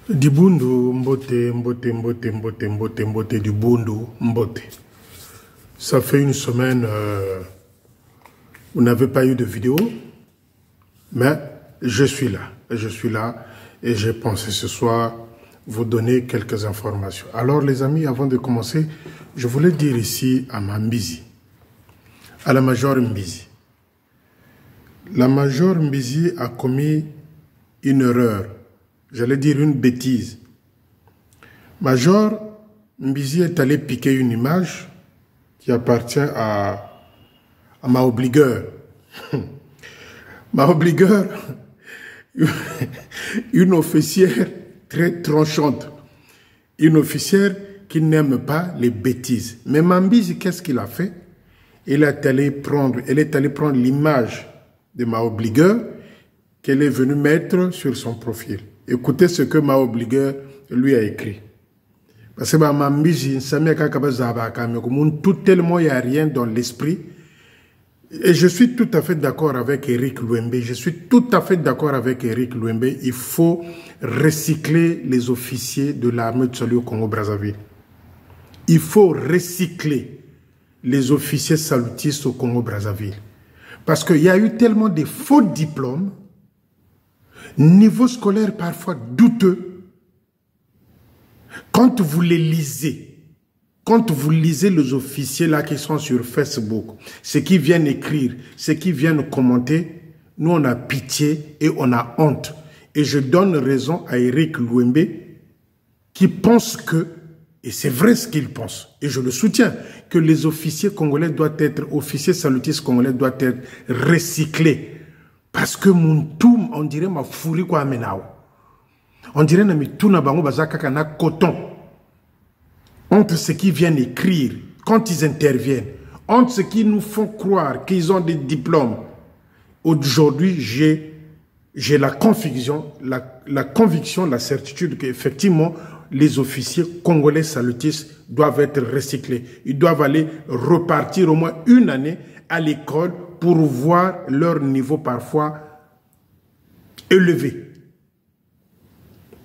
Dibundu mbote, mbote, mbote, mbote, mbote, mbote, du bundu mbote. Ça fait une semaine, vous n'avez pas eu de vidéo, mais je suis là et j'ai pensé ce soir vous donner quelques informations. Alors les amis, avant de commencer, je voulais dire ici à Mambizi, à la Major Mbizi. La Major Mbizi a commis une erreur, j'allais dire une bêtise. Major Mbizi est allé piquer une image qui appartient à ma obligueur. Ma obligueur, une officière très tranchante, une officière qui n'aime pas les bêtises. Mais Mambizi, qu'est-ce qu'il a fait? Elle est allée prendre l'image de ma obligueur qu'elle est venue mettre sur son profil. Écoutez ce que ma obligueur lui a écrit. Parce que Mambizi, tout tellement il n'y a rien dans l'esprit. Et je suis tout à fait d'accord avec Eric Louembe. Je suis tout à fait d'accord avec Eric Louembe. Il faut recycler les officiers de l'armée de salut au Congo-Brazzaville. Il faut recycler les officiers salutistes au Congo-Brazzaville. Parce qu'il y a eu tellement de faux diplômes, niveau scolaire parfois douteux. Quand vous les lisez, les officiers là qui sont sur Facebook, ceux qui viennent écrire, ceux qui viennent commenter, nous on a pitié et on a honte. Et je donne raison à Eric Louembe qui pense que, et c'est vrai ce qu'il pense, et je le soutiens, que les officiers congolais doivent être, officiers salutistes congolais doivent être recyclés. Parce que mon tout, on dirait ma fourri quoi amenao. On dirait na mi tout na bango bazaka kana coton. Entre ceux qui viennent écrire, quand ils interviennent, entre ceux qui nous font croire qu'ils ont des diplômes. Aujourd'hui, j'ai la conviction, la certitude qu'effectivement, les officiers congolais salutistes doivent être recyclés. Ils doivent aller repartir au moins une année à l'école pour voir leur niveau parfois élevé.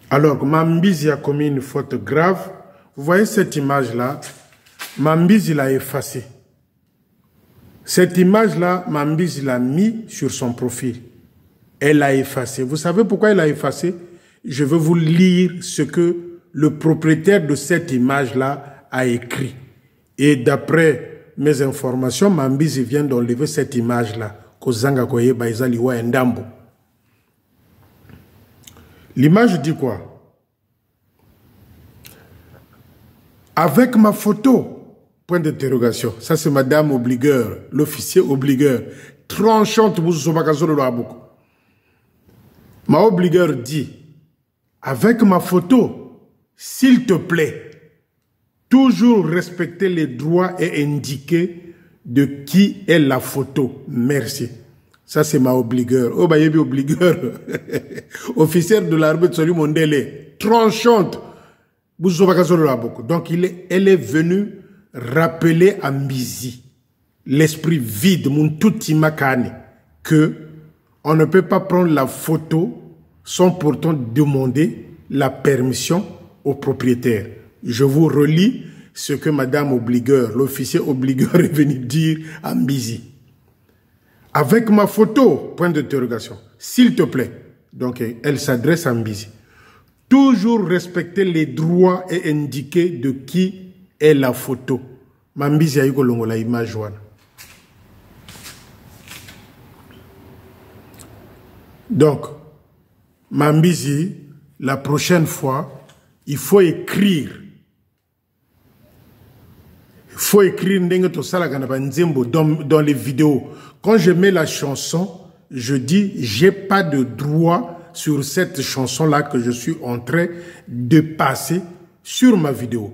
Alors, Mambizi a commis une faute grave. Vous voyez cette image-là, Mambizi l'a effacée. Cette image-là, Mambizi l'a mis sur son profil. Elle l'a effacée. Vous savez pourquoi elle l'a effacée? Je vais vous lire ce que le propriétaire de cette image-là a écrit. Et d'après mes informations, Mambizi vient d'enlever cette image-là. L'image dit quoi? Avec ma photo, point d'interrogation. Ça, c'est madame obligueur, l'officier obligueur. Tranchante, ma obligueur dit, avec ma photo, s'il te plaît, toujours respecter les droits et indiquer de qui est la photo. Merci. Ça, c'est ma obligueur. Oh, bah, yebi obligueur. Officière de l'armée de Salut Mondele. Tranchante. Donc, elle est venue rappeler à Mbizi, l'esprit vide, que on ne peut pas prendre la photo sans pourtant demander la permission au propriétaire. Je vous relis ce que madame obligueur, l'officier obligueur est venu dire à Mbizi. Avec ma photo, point d'interrogation, s'il te plaît. Donc, elle s'adresse à Mbizi. Toujours respecter les droits et indiquer de qui est la photo. Mambizi a eu la image. Donc, Mambizi, la prochaine fois, il faut écrire. Il faut écrire dans les vidéos. Quand je mets la chanson, je dis, j'ai pas de droit sur cette chanson-là que je suis en train de passer sur ma vidéo.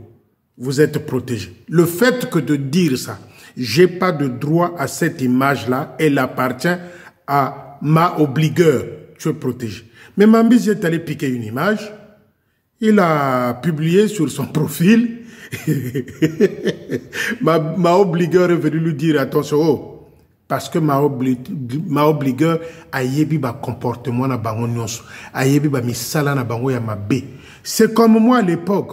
Vous êtes protégé. Le fait que de dire ça, j'ai pas de droit à cette image-là, elle appartient à ma obligueur. Tu es protégé. Mais Mambizi est allé piquer une image, il a publié sur son profil, ma obligueur est venue lui dire, attention, oh, Parce que ma obligeur a yebi ba comportement na bango nyonso, a yebi ba misala na bango ya mabe. C'est comme moi à l'époque,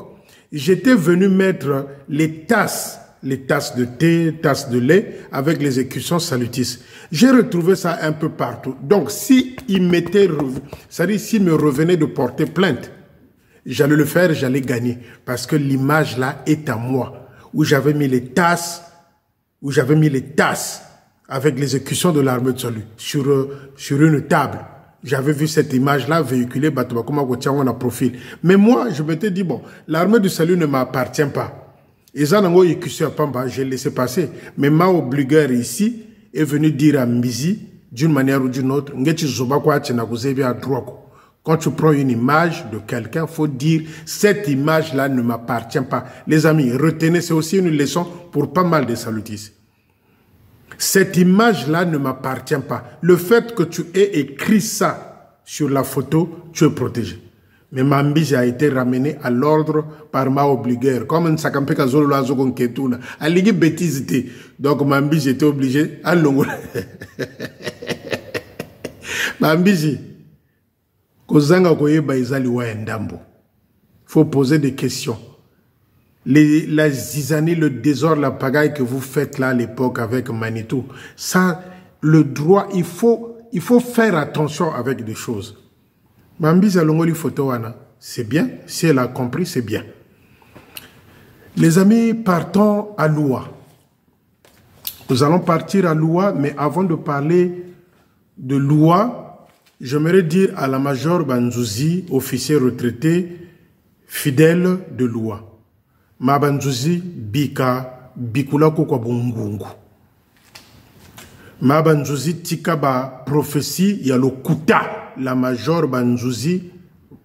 j'étais venu mettre les tasses de thé, tasses de lait avec les écussons salutis. J'ai retrouvé ça un peu partout. Donc si il m'était, c'est-à-dire s'il me revenait de porter plainte, j'allais le faire, j'allais gagner parce que l'image là est à moi où j'avais mis les tasses, avec les écussons de l'armée de salut sur une table. J'avais vu cette image-là véhiculée, on a profil. Mais moi, je m'étais dit, bon, l'armée du salut ne m'appartient pas. Et ça, j'ai laissé passer. Mais Mao Blugger ici est venu dire à Mbizi, d'une manière ou d'une autre, quand tu prends une image de quelqu'un, il faut dire, cette image-là ne m'appartient pas. Les amis, retenez, c'est aussi une leçon pour pas mal de salutistes. Cette image-là ne m'appartient pas. Le fait que tu aies écrit ça sur la photo, tu es protégé. Mais Mambizi a été ramené à l'ordre par Mao Blugger. Comme un sakampeka zolo la zogon ketuna. A ligi bêtise. Donc Mambizi était obligé à l'ongo. Mambizi. Kozanga koyeba izali wa endambo. Faut poser des questions. La zizanie, le désordre, la pagaille que vous faites là à l'époque avec Manitou, ça, le droit, il faut faire attention avec des choses. Mambizi alongoli photo wana, c'est bien. Si elle a compris, c'est bien. Les amis, partons à Loua. Nous allons partir à Loua, mais avant de parler de Loua, j'aimerais dire à la Major Banzouzi, officier retraité, fidèle de Loua. Mabanzuzi bika bikula kwa bungungu. Mabanzuzi tika ba prophétie ya lokuta. La Major Banzouzi,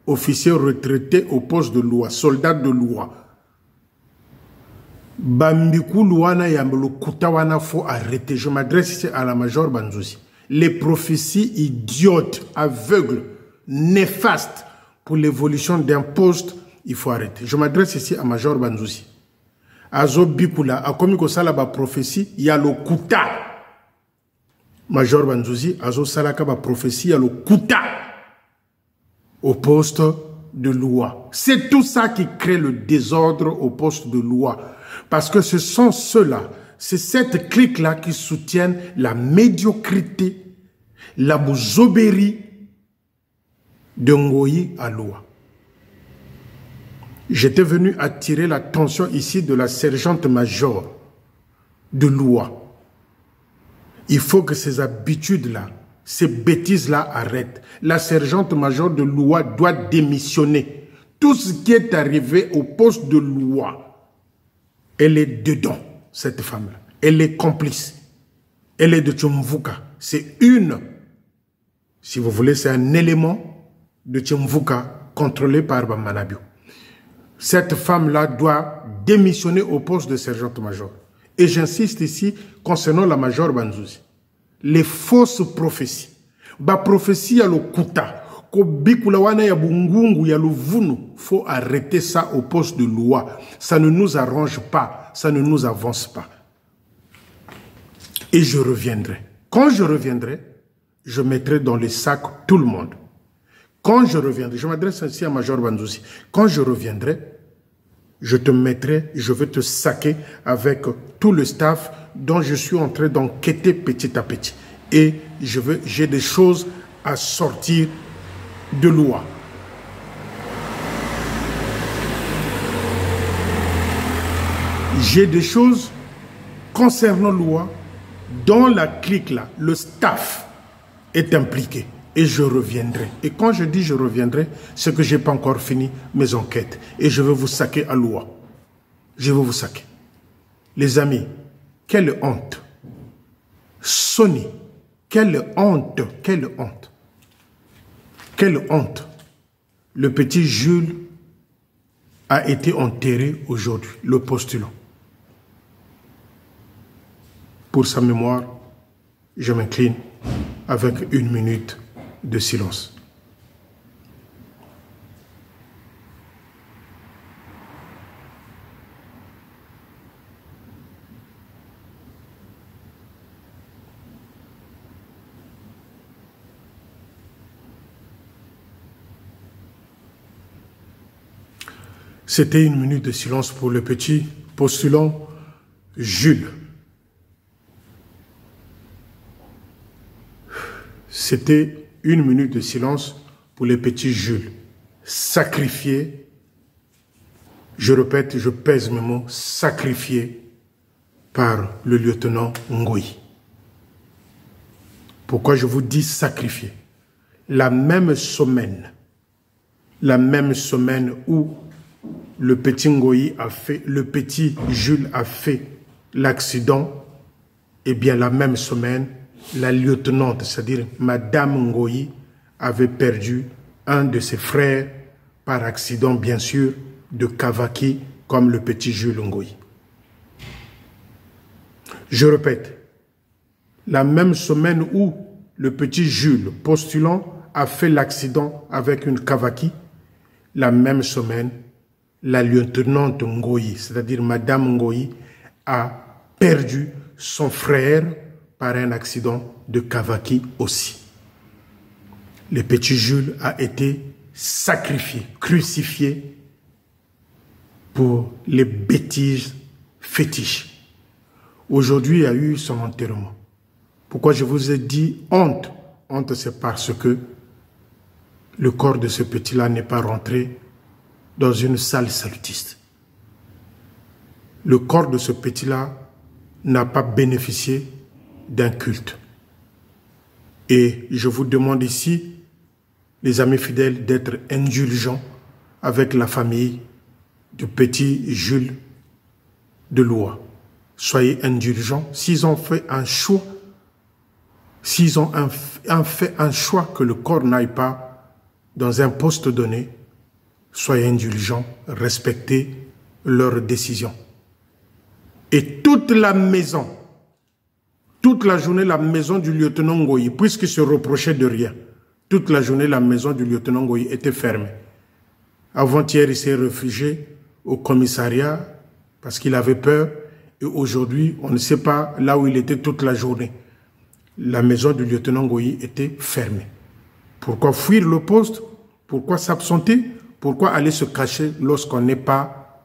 officier retraité au poste de Loua, soldat de Loua. Bambiku Louana ya lokuta wana faut arrêter. Je m'adresse ici à la Major Banzouzi. Les prophéties idiotes, aveugles, néfastes pour l'évolution d'un poste, il faut arrêter. Je m'adresse ici à Major Banzouzi. Azo Bikula, a commis que ça la prophétie, il y a le kuta. Major Banzouzi, Azo Salaka ba prophétie, il y a le kuta au poste de Loua. C'est tout ça qui crée le désordre au poste de Loua. Parce que ce sont ceux-là, c'est cette clique-là qui soutiennent la médiocrité, la bouzobérie de Ngoyi à Loua. J'étais venu attirer l'attention ici de la sergente-major de Loua. Il faut que ces habitudes-là, ces bêtises-là arrêtent. La sergente-major de Loua doit démissionner. Tout ce qui est arrivé au poste de Loua, elle est dedans, cette femme-là. Elle est complice. Elle est de Tchumvuka. C'est une, si vous voulez, c'est un élément de Tchumvuka contrôlé par Bamanabiou. Cette femme-là doit démissionner au poste de sergente-major. Et j'insiste ici concernant la Major Banzouzi. Les fausses prophéties. Ba prophétie ya lo kuta. Ko bikula wana ya bungungu ya lo vunu. Faut arrêter ça au poste de Loua. Ça ne nous arrange pas. Ça ne nous avance pas. Et je reviendrai. Quand je reviendrai, je mettrai dans les sacs tout le monde. Quand je reviendrai, je m'adresse ainsi à Major Banzouzi. Quand je reviendrai, je te mettrai, je vais te saquer avec tout le staff dont je suis en train d'enquêter petit à petit. Et j'ai des choses à sortir de Loua. J'ai des choses concernant Loua dont la clique là, le staff est impliqué. Et je reviendrai. Et quand je dis je reviendrai, c'est que je n'ai pas encore fini mes enquêtes. Et je vais vous saquer à Loua. Je vais vous saquer. Les amis, quelle honte. Sony, quelle honte, quelle honte. Quelle honte. Le petit Jules a été enterré aujourd'hui, le postulant. Pour sa mémoire, je m'incline avec 1 minute de silence. C'était une minute de silence pour le petit postulant Jules. C'était une minute de silence pour le petit Jules, sacrifié, je répète, je pèse mes mots, sacrifié par le lieutenant Ngoyi. Pourquoi je vous dis sacrifié? La même semaine où le petit Ngoyi a fait, le petit Jules a fait l'accident, eh bien la même semaine, la lieutenante, c'est-à-dire Madame Ngoyi, avait perdu un de ses frères par accident, bien sûr, de Kavaki, comme le petit Jules Ngoyi. Je répète, la même semaine où le petit Jules, postulant, a fait l'accident avec une Kavaki, la même semaine, la lieutenante Ngoyi, c'est-à-dire Madame Ngoyi, a perdu son frère par un accident de Kavaki aussi. Le petit Jules a été sacrifié, crucifié pour les bêtises fétiches. Aujourd'hui, il y a eu son enterrement. Pourquoi je vous ai dit honte? Honte, c'est parce que le corps de ce petit-là n'est pas rentré dans une salle salutiste. Le corps de ce petit-là n'a pas bénéficié d'un culte. Et je vous demande ici, les amis fidèles, d'être indulgents avec la famille du petit Jules de Loua. Soyez indulgents. S'ils ont fait un choix, s'ils ont fait un choix que le corps n'aille pas dans un poste donné, soyez indulgents, respectez leur décision. Et toute la maison, toute la journée, la maison du lieutenant Ngoyi, puisqu'il se reprochait de rien, toute la journée, la maison du lieutenant Ngoyi était fermée. Avant-hier, il s'est réfugié au commissariat parce qu'il avait peur. Et aujourd'hui, on ne sait pas là où il était toute la journée. La maison du lieutenant Ngoyi était fermée. Pourquoi fuir le poste? Pourquoi s'absenter? Pourquoi aller se cacher lorsqu'on n'est pas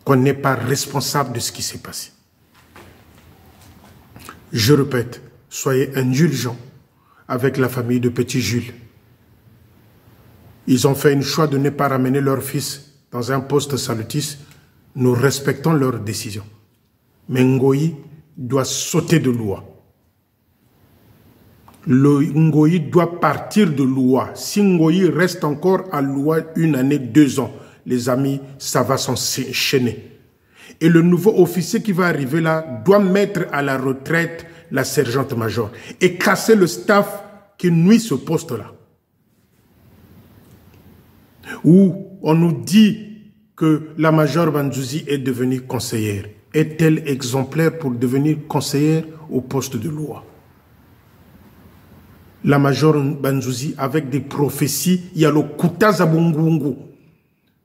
responsable de ce qui s'est passé? Je répète, soyez indulgents avec la famille de petit Jules. Ils ont fait un choix de ne pas ramener leur fils dans un poste salutiste. Nous respectons leur décision. Mais Ngoyi doit sauter de Loua. Le Ngoyi doit partir de Loua. Si Ngoyi reste encore à Loua 1 année, 2 ans, les amis, ça va s'enchaîner. Et le nouveau officier qui va arriver là doit mettre à la retraite la sergente-major et casser le staff qui nuit ce poste-là. Où on nous dit que la major Banzouzi est devenue conseillère. Est-elle exemplaire pour devenir conseillère au poste de Loua? La major Banzouzi, avec des prophéties, il y a le Kouta Zabungungu.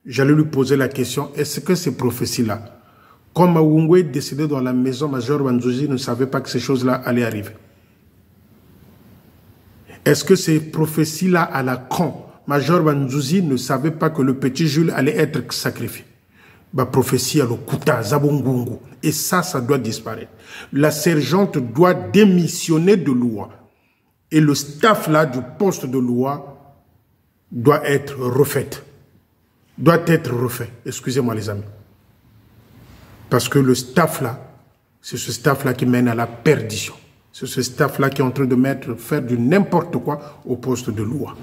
J'allais lui poser la question, est-ce que ces prophéties-là, comme Awungu est décédé dans la maison, major Banzouzi ne savait pas que ces choses-là allaient arriver? Est-ce que ces prophéties-là à la con, major Banzouzi ne savait pas que le petit Jules allait être sacrifié? La prophétie à l'Okuta, Zabungungu. Et ça doit disparaître. La sergente doit démissionner de Loua. Et le staff là du poste de Loua doit être refait. Doit être refait. Excusez-moi les amis. Parce que le staff là, c'est ce staff là qui mène à la perdition. C'est ce staff là qui est en train de faire du n'importe quoi au poste de Loua.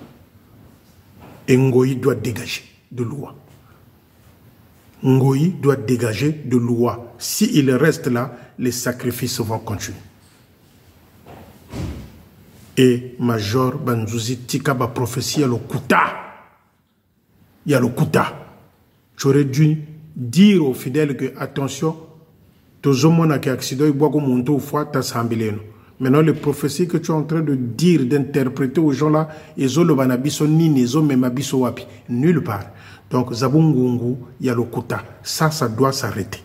Et Ngoyi doit dégager de Loua. Ngoyi doit dégager de Loua. S'il reste là, les sacrifices vont continuer. Et major Banzouzi Tikaba prophétie à l'Okuta. Il y a l'Okuta. J'aurais dû dire aux fidèles que, attention, maintenant les prophéties que tu es en train de dire, d'interpréter aux gens là, nulle part. Donc, Zabungungu, il y a l'Okuta. Ça doit s'arrêter.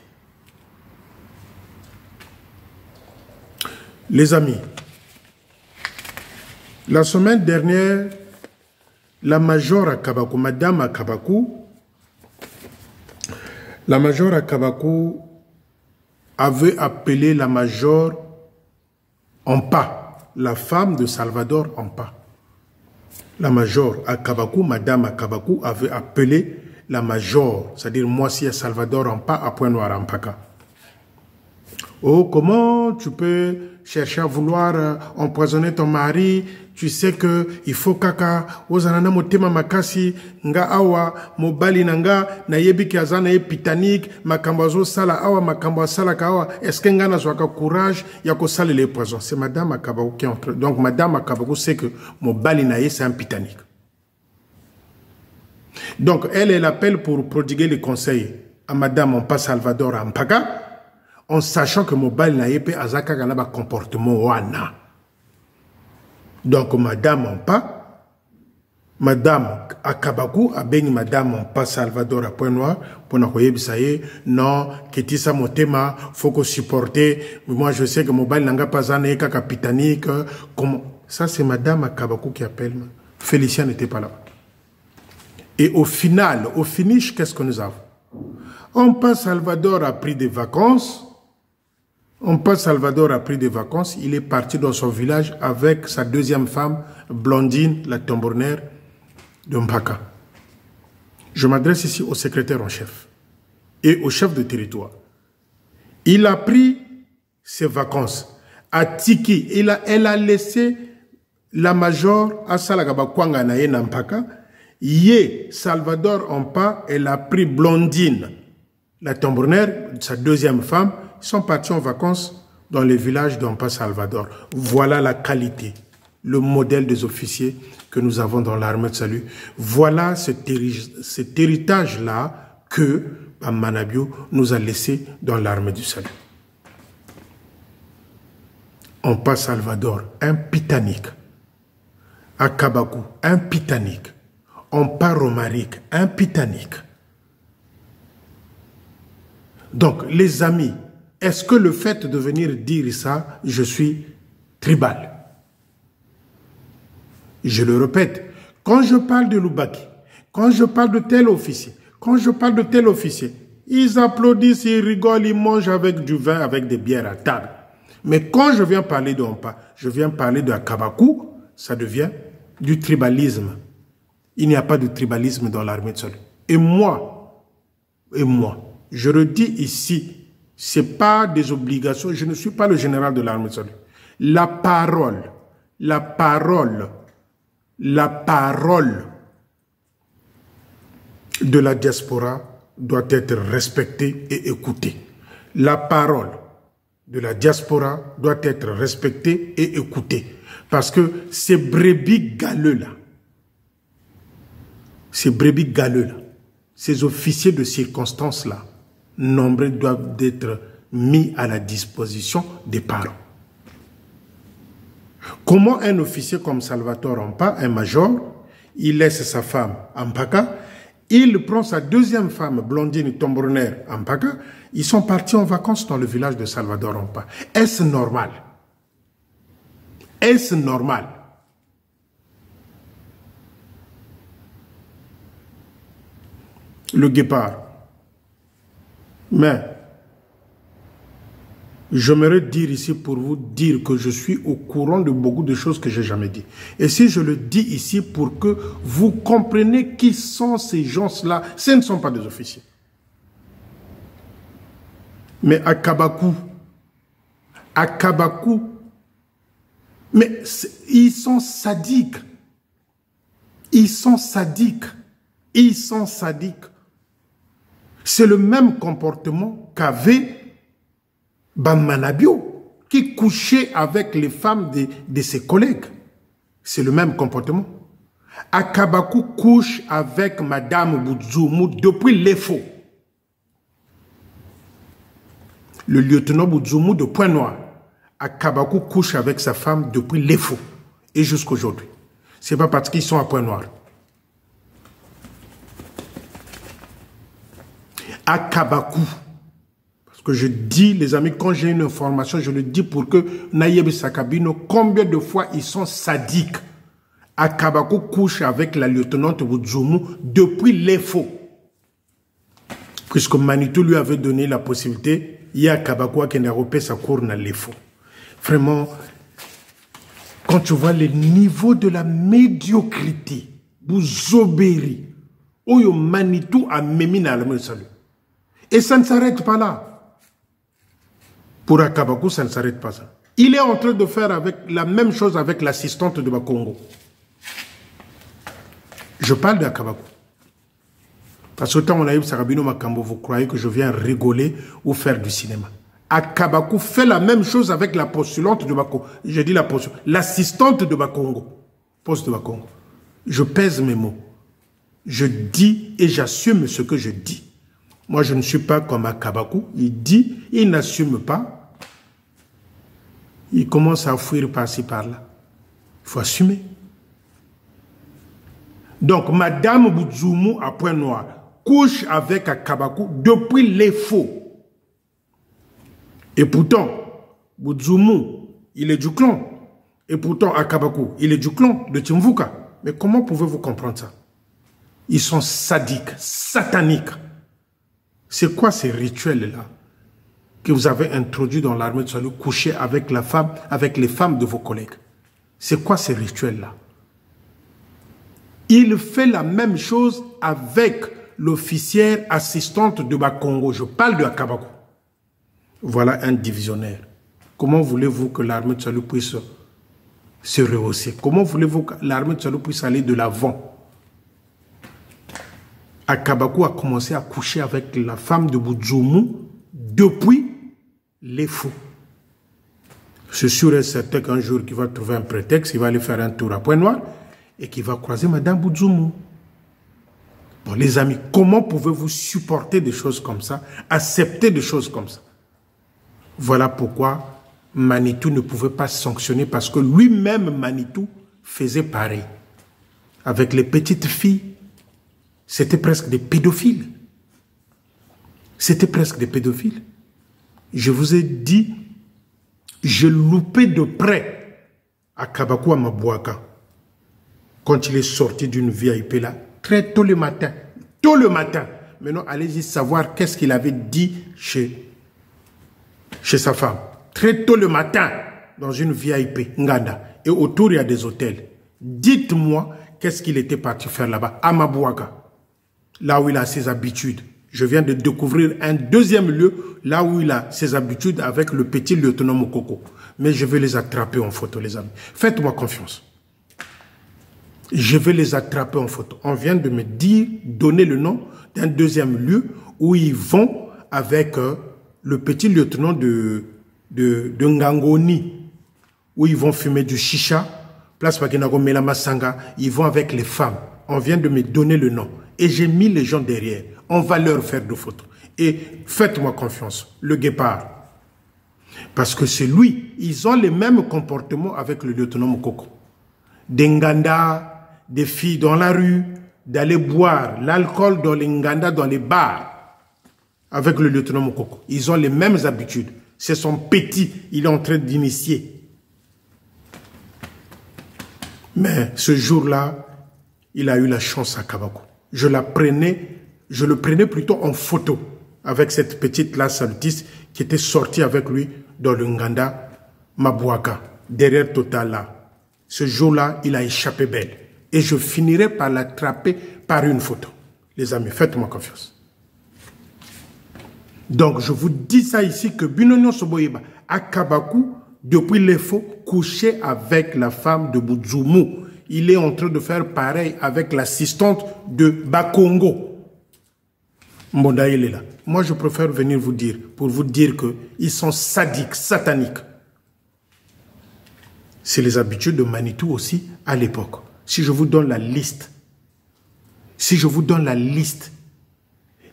Les amis, la semaine dernière, la major à Kabakou, Madame à Kabakou, La major Akabakou avait appelé la major Ampa, la femme de Salvador Ampa. La major Akabakou, Madame Akabakou, avait appelé la major, c'est-à-dire Moissia Salvador Ampa à Pointe-Noire Ampaka. Oh, comment tu peux chercher à vouloir empoisonner ton mari? Tu sais que il faut kaka ozanana motema makasi nga awa mobali nanga na yebi ki azana ye pitanique makambo azo sala awa makambo sala ka awa est-ce que nga na zwaka courage ya ko sala les poisons? C'est Madame Akabakou qui entre. Donc Madame Akabakou sait que mobali na ye c'est un pitanique. Donc elle appelle pour prodiguer les conseils à Madame Ampa Salvador Ampaka, en sachant que mobile n'a pas azaka ganaba comportement wana. Donc Madame Ampa, Madame Akabakou a béni Madame Ampa Salvador à Pointe-Noire pour n'akoyer bisaye non ketisa motema faut que supporter. Moi je sais que mobile n'a pas zané kaka pitanique. Comment ça c'est Madame Akabakou qui appelle. Félicien n'était pas là. Et au final, au finish, qu'est-ce que nous avons? Ampa Salvador a pris des vacances. Ampa Salvador a pris des vacances. Il est parti dans son village avec sa deuxième femme, Blondine, la tambourinaire de Mpaka. Je m'adresse ici au secrétaire en chef et au chef de territoire. Il a pris ses vacances à Tiki. Elle a laissé la major à Salagabakwanga na Mpaka. Yé, Salvador Ampa, elle a pris Blondine, la tambourinaire, sa deuxième femme. Ils sont partis en vacances dans les villages d'Ampa Salvador. Voilà la qualité, le modèle des officiers que nous avons dans l'armée de salut. Voilà cet héritage-là que Manabio nous a laissé dans l'armée du salut. Ampa Salvador, un pitanique. Akabakou, un pitanique. Ampa Romaric, un pitanique. Donc, les amis, est-ce que le fait de venir dire ça, je suis tribal? Je le répète, quand je parle de Loubaki, quand je parle de tel officier, quand je parle de tel officier, ils applaudissent, ils rigolent, ils mangent avec du vin, avec des bières à table. Mais quand je viens parler de Ampa, je viens parler de Akabakou, ça devient du tribalisme. Il n'y a pas de tribalisme dans l'armée de salut. Et moi, je le dis ici, ce n'est pas des obligations, je ne suis pas le général de l'armée de salut. La parole de la diaspora doit être respectée et écoutée. La parole de la diaspora doit être respectée et écoutée. Parce que ces brebis galeux-là, ces officiers de circonstance-là, nombreux doivent être mis à la disposition des parents. Comment un officier comme Salvatore Ampa, un major, il laisse sa femme Ampaka, il prend sa deuxième femme, Blondine tambourinaire Ampaka, ils sont partis en vacances dans le village de Salvador Ampa. Est-ce normal? Est-ce normal? Le guépard. Mais, j'aimerais dire ici pour vous dire que je suis au courant de beaucoup de choses que je n'ai jamais dit. Et si je le dis ici pour que vous compreniez qui sont ces gens-là, ce ne sont pas des officiers. Mais Akabakou, mais ils sont sadiques. Ils sont sadiques. Ils sont sadiques. C'est le même comportement qu'avait Manabio, qui couchait avec les femmes de ses collègues. C'est le même comportement. Akabakou couche avec Madame Boudzoumou depuis l'EFO. Le lieutenant Boudzoumou de Pointe-Noire. Akabakou couche avec sa femme depuis l'EFO. Et jusqu'aujourd'hui. Ce n'est pas parce qu'ils sont à Pointe-Noire. Akabakou. Parce que je dis, les amis, quand j'ai une information, je le dis pour que Nayeb Sakabino, combien de fois ils sont sadiques. Akabakou couche avec la lieutenante Boudzoumou depuis l'EFO. Puisque Manitou lui avait donné la possibilité, il y a Kabakwa qui n'a pas sa cour dans les faux. Vraiment, quand tu vois le niveau de la médiocrité, Bouzobéry, Oyo Manitou a mémis dans le salut. Et ça ne s'arrête pas là. Pour Akabakou, ça ne s'arrête pas ça. Il est en train de faire avec la même chose avec l'assistante de Bakongo. Je parle d'Akabakou. Parce que quand on a eu Sarabino Makambo, vous croyez que je viens rigoler ou faire du cinéma. Akabakou fait la même chose avec la postulante de Bakongo. Je dis la postulante, l'assistante de Bakongo. Poste de Bakongo. Je pèse mes mots. Je dis et j'assume ce que je dis. Moi, je ne suis pas comme Akabakou. Il dit, il n'assume pas. Il commence à fuir par-ci, par-là. Il faut assumer. Donc, Madame Boudzoumou, à point noir, couche avec Akabakou depuis les faux. Et pourtant, Boudzoumou, il est du clan. Et pourtant, Akabakou, il est du clan de Timvuka. Mais comment pouvez-vous comprendre ça? Ils sont sadiques, sataniques. C'est quoi ces rituels-là que vous avez introduits dans l'armée de salut, coucher avec la femme, avec les femmes de vos collègues? C'est quoi ces rituels-là? Il fait la même chose avec l'officière assistante de Bakongo. Je parle de Akabakou. Voilà un divisionnaire. Comment voulez-vous que l'armée de salut puisse se rehausser? Comment voulez-vous que l'armée de salut puisse aller de l'avant? Akabakou a commencé à coucher avec la femme de Boudzoumou depuis les fous. C'est sûr et certain qu'un jour, il va trouver un prétexte, il va aller faire un tour à Point Noir et qu'il va croiser Madame Boudzoumou. Bon, les amis, comment pouvez-vous supporter des choses comme ça, accepter des choses comme ça? Voilà pourquoi Manitou ne pouvait pas sanctionner, parce que lui-même, Manitou, faisait pareil. Avec les petites filles, c'était presque des pédophiles. C'était presque des pédophiles. Je vous ai dit, je loupais de près Akabakou à Mabouaka. Quand il est sorti d'une VIP là, très tôt le matin. Tôt le matin. Maintenant, allez-y savoir qu'est-ce qu'il avait dit chez sa femme. Très tôt le matin, dans une VIP, Nganda. Et autour, il y a des hôtels. Dites-moi, qu'est-ce qu'il était parti faire là-bas, à Mabouaka. Là où il a ses habitudes. Je viens de découvrir un deuxième lieu, là où il a ses habitudes avec le petit lieutenant Mokoko. Mais je vais les attraper en photo, les amis. Faites-moi confiance. Je vais les attraper en photo. On vient de me dire, donner le nom d'un deuxième lieu où ils vont avec le petit lieutenant de Ngangoni, où ils vont fumer du chicha, place Pakinago Melamasanga, ils vont avec les femmes. On vient de me donner le nom. Et j'ai mis les gens derrière. On va leur faire des photos. Et faites-moi confiance, le guépard. Parce que c'est lui, ils ont les mêmes comportements avec le lieutenant Mokoko. Des Nganda, des filles dans la rue, d'aller boire l'alcool dans les Nganda, dans les bars, avec le lieutenant Mokoko. Ils ont les mêmes habitudes. C'est son petit, il est en train d'initier. Mais ce jour-là, il a eu la chance à Kabakou. Je le prenais plutôt en photo avec cette petite-là salutiste qui était sortie avec lui dans le Nganda Mabouaka, derrière Total là. Ce jour-là, il a échappé belle. Et je finirai par l'attraper par une photo. Les amis, faites-moi confiance. Donc, je vous dis ça ici que Binono Soboyeba, à Kabakou, depuis les faux, couché avec la femme de Boudzoumou. Il est en train de faire pareil avec l'assistante de Bakongo. Mbonda, il est là. Moi, je préfère venir vous dire, pour vous dire qu'ils sont sadiques, sataniques. C'est les habitudes de Manitou aussi à l'époque. Si je vous donne la liste,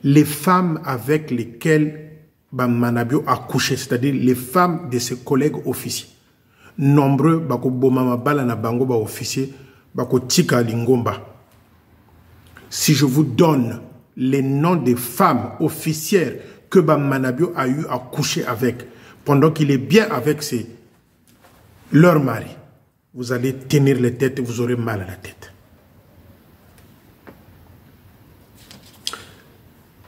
les femmes avec lesquelles Manabio a couché, c'est-à-dire les femmes de ses collègues officiers, nombreux, bako bomama balana bango ba officier, bako tika lingomba. Si je vous donne les noms des femmes officières que Manabio a eu à coucher avec, pendant qu'il est bien avec leur mari, vous allez tenir les têtes et vous aurez mal à la tête.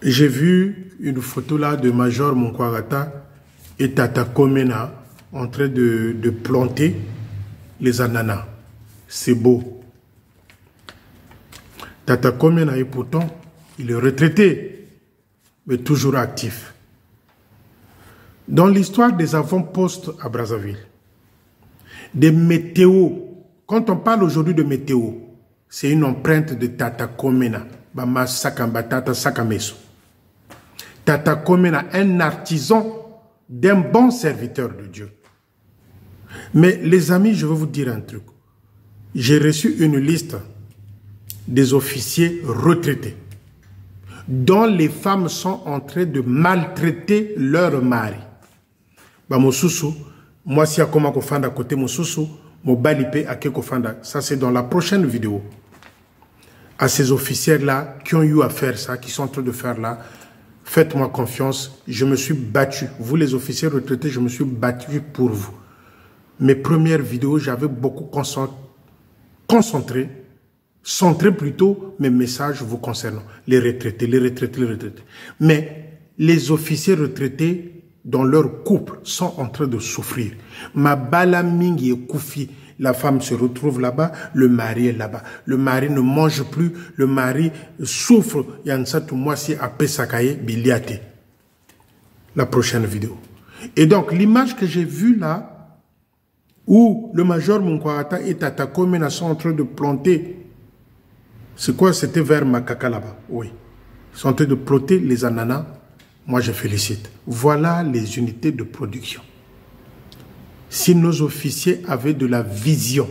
J'ai vu une photo là de Major Mukwagata et Tata Komena en train de planter les ananas. C'est beau. Tata Komena, et pourtant, il est retraité, mais toujours actif. Dans l'histoire des avant-postes à Brazzaville, des météos, quand on parle aujourd'hui de météo, c'est une empreinte de Tata Komena, Bama Sakamba Tata Sakameso. Tata Komena, un artisan d'un bon serviteur de Dieu. Mais les amis, je vais vous dire un truc. J'ai reçu une liste des officiers retraités dont les femmes sont en train de maltraiter leur mari. Bah, mon sousou, moi, si à comment qu'on fait à côté, mon sousou, mon balipé à quelque fanda. Ça, c'est dans la prochaine vidéo. À ces officiers-là qui ont eu à faire ça, qui sont en train de faire là, faites-moi confiance. Je me suis battu. Vous, les officiers retraités, je me suis battu pour vous. Mes premières vidéos, j'avais beaucoup concentré, centré plutôt mes messages vous concernant. Les retraités, les retraités, les retraités. Mais les officiers retraités, dans leur couple, sont en train de souffrir. Ma balamingi et Koufi, la femme se retrouve là-bas, le mari est là-bas. Le mari ne mange plus, le mari souffre. Yansatou Mwasi a Pesakaye Biliate. La prochaine vidéo. Et donc, l'image que j'ai vue là, où le major Mukwagata et Tata Komena sont en train de planter. C'est quoi? C'était vers Makaka là-bas. Oui. Ils sont en train de planter les ananas. Moi, je félicite. Voilà les unités de production. Si nos officiers avaient de la vision,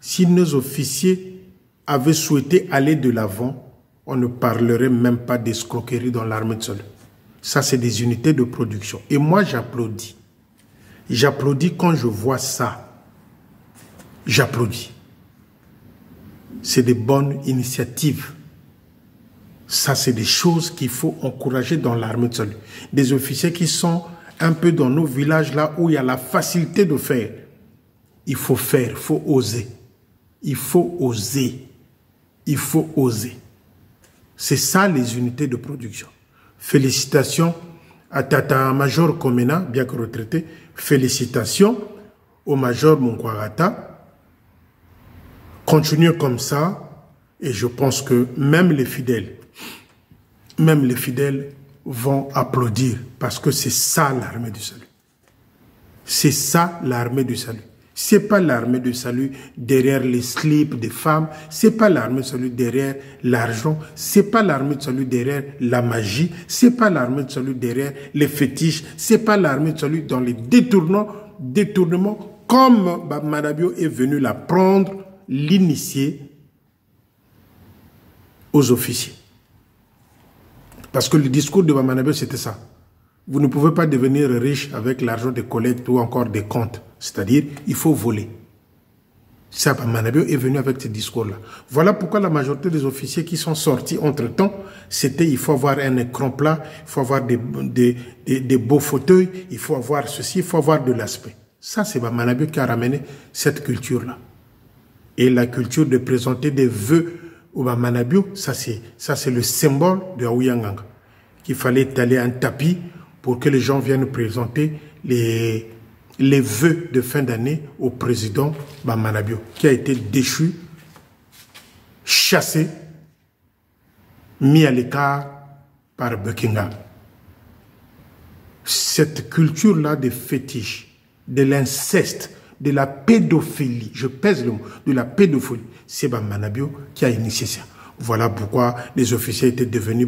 si nos officiers avaient souhaité aller de l'avant, on ne parlerait même pas d'escroquerie dans l'armée de salut. Ça, c'est des unités de production. Et moi, j'applaudis. J'applaudis quand je vois ça. J'applaudis. C'est des bonnes initiatives. Ça, c'est des choses qu'il faut encourager dans l'armée de salut. Des officiers qui sont un peu dans nos villages là où il y a la facilité de faire. Il faut faire, il faut oser. Il faut oser. Il faut oser. C'est ça les unités de production. Félicitations à Tata Major Komena, bien que retraité. Félicitations au Major Mukwagata. Continuez comme ça et je pense que même les fidèles vont applaudir parce que c'est ça l'armée du salut. C'est ça l'armée du salut. C'est pas l'armée du salut derrière les slips des femmes, c'est pas l'armée du salut derrière l'argent, c'est pas l'armée du salut derrière la magie, c'est pas l'armée du salut derrière les fétiches, c'est pas l'armée du salut dans les détournements comme Manabio est venu la prendre, l'initier aux officiers. Parce que le discours de Manabio, c'était ça. Vous ne pouvez pas devenir riche avec l'argent des collectes ou encore des comptes. C'est-à-dire, il faut voler. Ça, Manabio est venu avec ce discours-là. Voilà pourquoi la majorité des officiers qui sont sortis entre-temps, c'était il faut avoir un écran plat, il faut avoir des beaux fauteuils, il faut avoir ceci, il faut avoir de l'aspect. Ça, c'est Manabio qui a ramené cette culture-là. Et la culture de présenter des vœux au Manabio, ça c'est le symbole de Aouyanganga. Qu'il fallait étaler un tapis pour que les gens viennent présenter les vœux de fin d'année au président Manabio, qui a été déchu, chassé, mis à l'écart par Buckingham. Cette culture-là des fétiches, de l'inceste, de la pédophilie, je pèse le mot, de la pédophilie, c'est Manabio qui a initié ça. Voilà pourquoi les officiers étaient devenus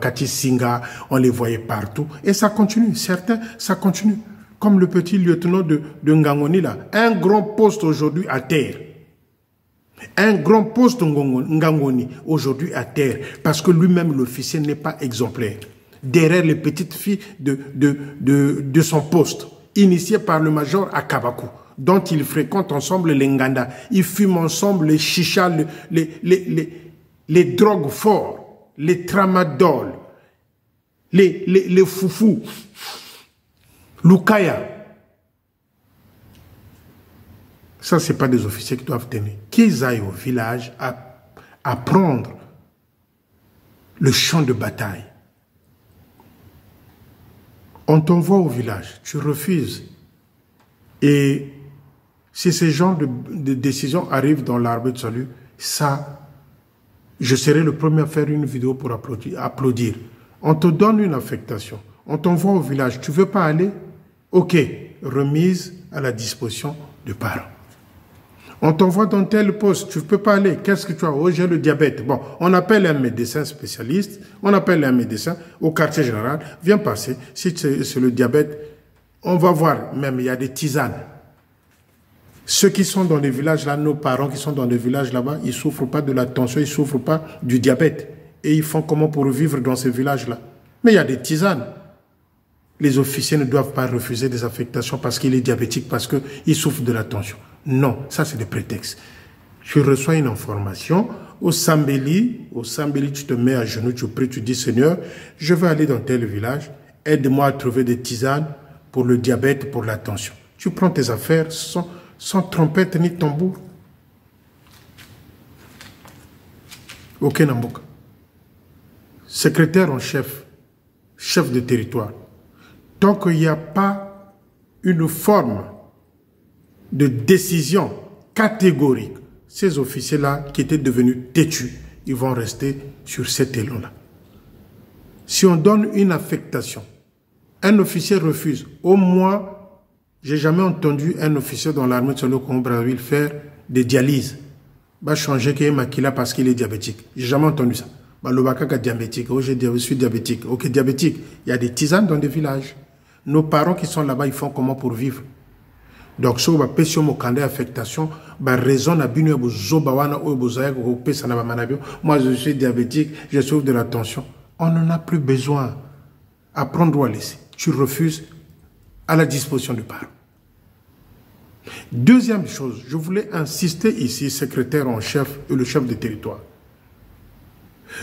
Kati Singa, on les voyait partout. Et ça continue, certains, ça continue. Comme le petit lieutenant de Ngangoni là, un grand poste aujourd'hui à terre. Un grand poste Ngangoni aujourd'hui à terre, parce que lui-même l'officier n'est pas exemplaire. Derrière les petites filles de son poste, initié par le major à Kabakou, dont ils fréquentent ensemble les Nganda. Ils fument ensemble les chichas, les drogues forts, les tramadol, les foufous, l'oukaya. Ça, ce n'est pas des officiers qui doivent tenir. Qu'ils aillent au village à prendre le champ de bataille. On t'envoie au village, tu refuses. Et si ce genre de décision arrive dans l'arbre de salut, ça, je serai le premier à faire une vidéo pour applaudir. On te donne une affectation, on t'envoie au village, tu ne veux pas aller? Ok, remise à la disposition du parent. On t'envoie dans tel poste, tu ne peux pas aller. Qu'est-ce que tu as? Oh, j'ai le diabète. Bon, on appelle un médecin spécialiste, on appelle un médecin au quartier général, viens passer. Si c'est le diabète, on va voir, même il y a des tisanes. Ceux qui sont dans les villages là, nos parents qui sont dans les villages là-bas, ils ne souffrent pas de la tension, ils ne souffrent pas du diabète. Et ils font comment pour vivre dans ces villages-là? Mais il y a des tisanes. Les officiers ne doivent pas refuser des affectations parce qu'il est diabétique, parce qu'il souffre de la tension. Non, ça c'est des prétextes. Tu reçois une information, au Sambeli, tu te mets à genoux, tu pries, tu dis Seigneur, je vais aller dans tel village, aide-moi à trouver des tisanes pour le diabète, pour la tension. Tu prends tes affaires sans trompette ni tambour. Ok, Namboka. Secrétaire en chef, chef de territoire. Tant qu'il n'y a pas une forme de décision catégorique, ces officiers-là qui étaient devenus têtus, ils vont rester sur cet élan-là. Si on donne une affectation, un officier refuse. Au moins, j'ai jamais entendu un officier dans l'armée de le Congo-Brazzaville faire des dialyses. Va changer qu'il est maquillé parce qu'il est diabétique. J'ai jamais entendu ça. Le Bakaka diabétique. Oh, je suis diabétique. Ok, diabétique. Il y a des tisanes dans des villages. Nos parents qui sont là-bas, ils font comment pour vivre? Donc, si on va passer mon candidat affectation, raison na binu zobawana ou bozaya ko pesa na manabio. Moi, je suis diabétique, je souffre de la tension. On n'en a plus besoin. Apprendre ou à laisser. Tu refuses à la disposition du parent. Deuxième chose, je voulais insister ici, secrétaire en chef et le chef de territoire.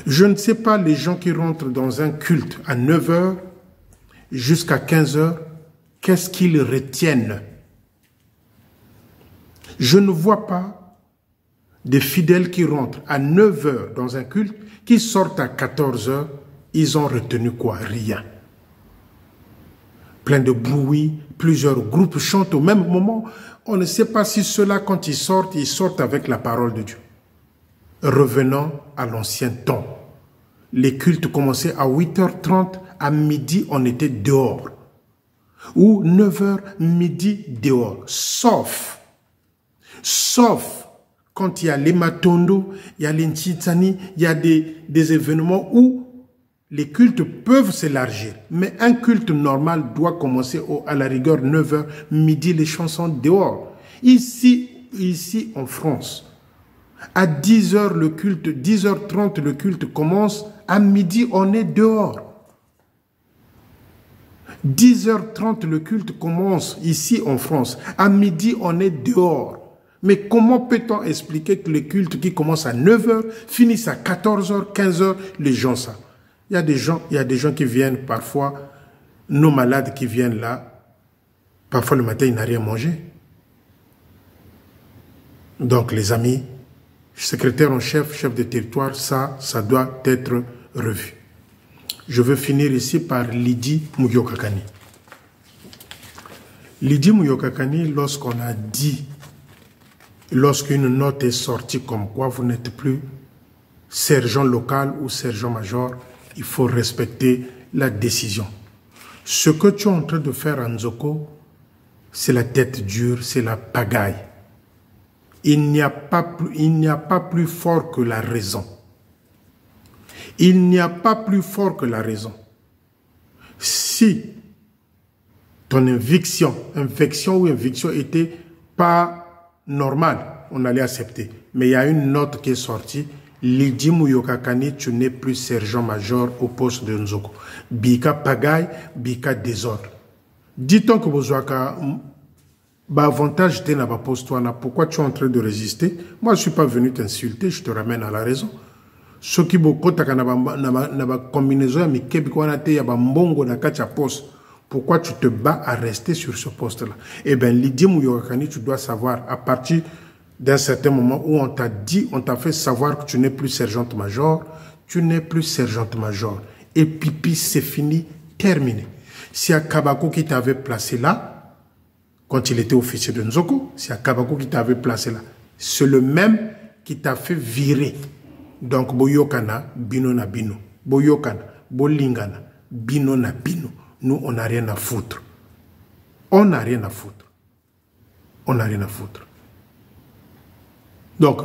Je ne sais pas les gens qui rentrent dans un culte à 9 h jusqu'à 15 h, qu'est-ce qu'ils retiennent? Je ne vois pas des fidèles qui rentrent à 9 h dans un culte, qui sortent à 14 h, ils ont retenu quoi? Rien. Plein de bruit, plusieurs groupes chantent au même moment. On ne sait pas si ceux-là, quand ils sortent avec la parole de Dieu. Revenons à l'ancien temps. Les cultes commençaient à 8 h 30, à midi, on était dehors. Ou 9 h, midi, dehors. Sauf quand il y a les Matondo, il y a les Nchitsani, il y a des événements où les cultes peuvent s'élargir. Mais un culte normal doit commencer à la rigueur 9 h, midi, les chansons dehors. Ici en France, à 10 h le culte, 10 h 30 le culte commence, à midi on est dehors. 10 h 30 le culte commence ici en France, à midi on est dehors. Mais comment peut-on expliquer que les cultes qui commencent à 9 h finissent à 14 h, 15 h, les gens ça? Il y a des gens qui viennent parfois, nos malades qui viennent là, parfois le matin ils n'ont rien mangé. Donc les amis, secrétaire en chef, chef de territoire, ça doit être revu. Je veux finir ici par Lydie Mouyokakani. Lydie Mouyokakani, lorsqu'on a dit, lorsqu'une note est sortie comme quoi vous n'êtes plus sergent local ou sergent-major, il faut respecter la décision. Ce que tu es en train de faire à Nzoko, c'est la tête dure, c'est la pagaille. Il n'y a pas plus fort que la raison. Il n'y a pas plus fort que la raison. Si ton infection était pas normale, on allait accepter. Mais il y a une note qui est sortie. Lydie Mouyokakani, tu n'es plus sergent-major au poste de Nzoko. Bika pagaille, bika désordre. Dit-on que vous avez avantage de na poste, pourquoi tu es en train de résister? Moi, je ne suis pas venu t'insulter, je te ramène à la raison. Ce qui pourquoi tu te bats à rester sur ce poste-là? Eh bien, Lydie Mouyokakani, tu dois savoir, à partir d'un certain moment où on t'a dit, on t'a fait savoir que tu n'es plus sergent-major, tu n'es plus sergent-major. Et pipi, c'est fini, terminé. C'est Akabako qui t'avait placé là, quand il était officier de Nzoko, c'est Akabako qui t'avait placé là. C'est le même qui t'a fait virer. Donc, Boyokana, Bino na Bino. Boyokana, Bolingana, Bino na Bino. Nous, on n'a rien à foutre. On n'a rien à foutre. On n'a rien à foutre. Donc,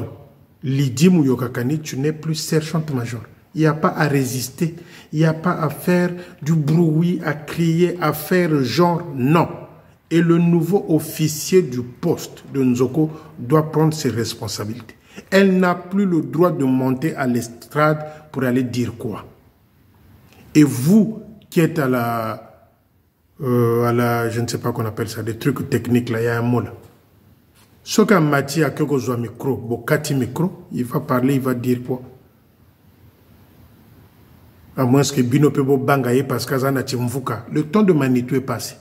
Lydie Mouyokakani, tu n'es plus sergente-major. Il n'y a pas à résister. Il n'y a pas à faire du bruit, à crier, à faire genre. Non. Et le nouveau officier du poste de Nzoko doit prendre ses responsabilités. Elle n'a plus le droit de monter à l'estrade pour aller dire quoi. Et vous qui êtes à la, je ne sais pas qu'on appelle ça, des trucs techniques, là, il y a un mot là. Ce qu'un Mati a quelque chose micro, Bokati micro, il va parler, il va dire quoi? À moins que Bino Pebo Bangaye parce qu'Azana Timfuka, le temps de Manitou est passé.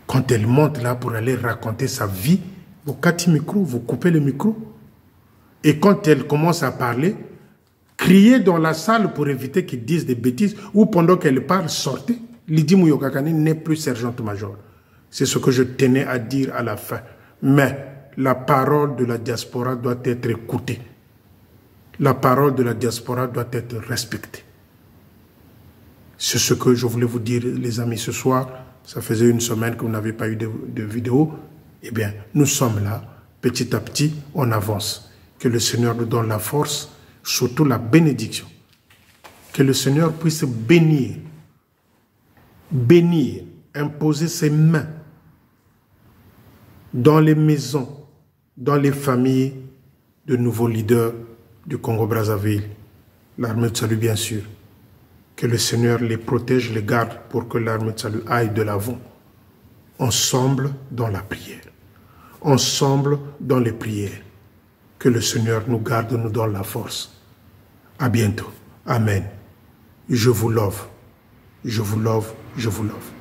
Quand elle monte là pour aller raconter sa vie, Bokati micro, vous coupez le micro. Et quand elle commence à parler, criez dans la salle pour éviter qu'ils disent des bêtises, ou pendant qu'elle parle, sortez. Lydie Mouyokakani n'est plus sergente-major. C'est ce que je tenais à dire à la fin. Mais la parole de la diaspora doit être écoutée. La parole de la diaspora doit être respectée. C'est ce que je voulais vous dire, les amis, ce soir. Ça faisait une semaine que vous n'avez pas eu de vidéo. Eh bien, nous sommes là. Petit à petit, on avance. Que le Seigneur nous donne la force, surtout la bénédiction. Que le Seigneur puisse bénir, imposer ses mains dans les maisons, dans les familles de nouveaux leaders du Congo-Brazzaville. L'armée de salut, bien sûr. Que le Seigneur les protège, les garde pour que l'armée de salut aille de l'avant. Ensemble dans la prière. Ensemble dans les prières. Que le Seigneur nous garde, nous donne la force. À bientôt. Amen. Je vous love. Je vous love. Je vous love.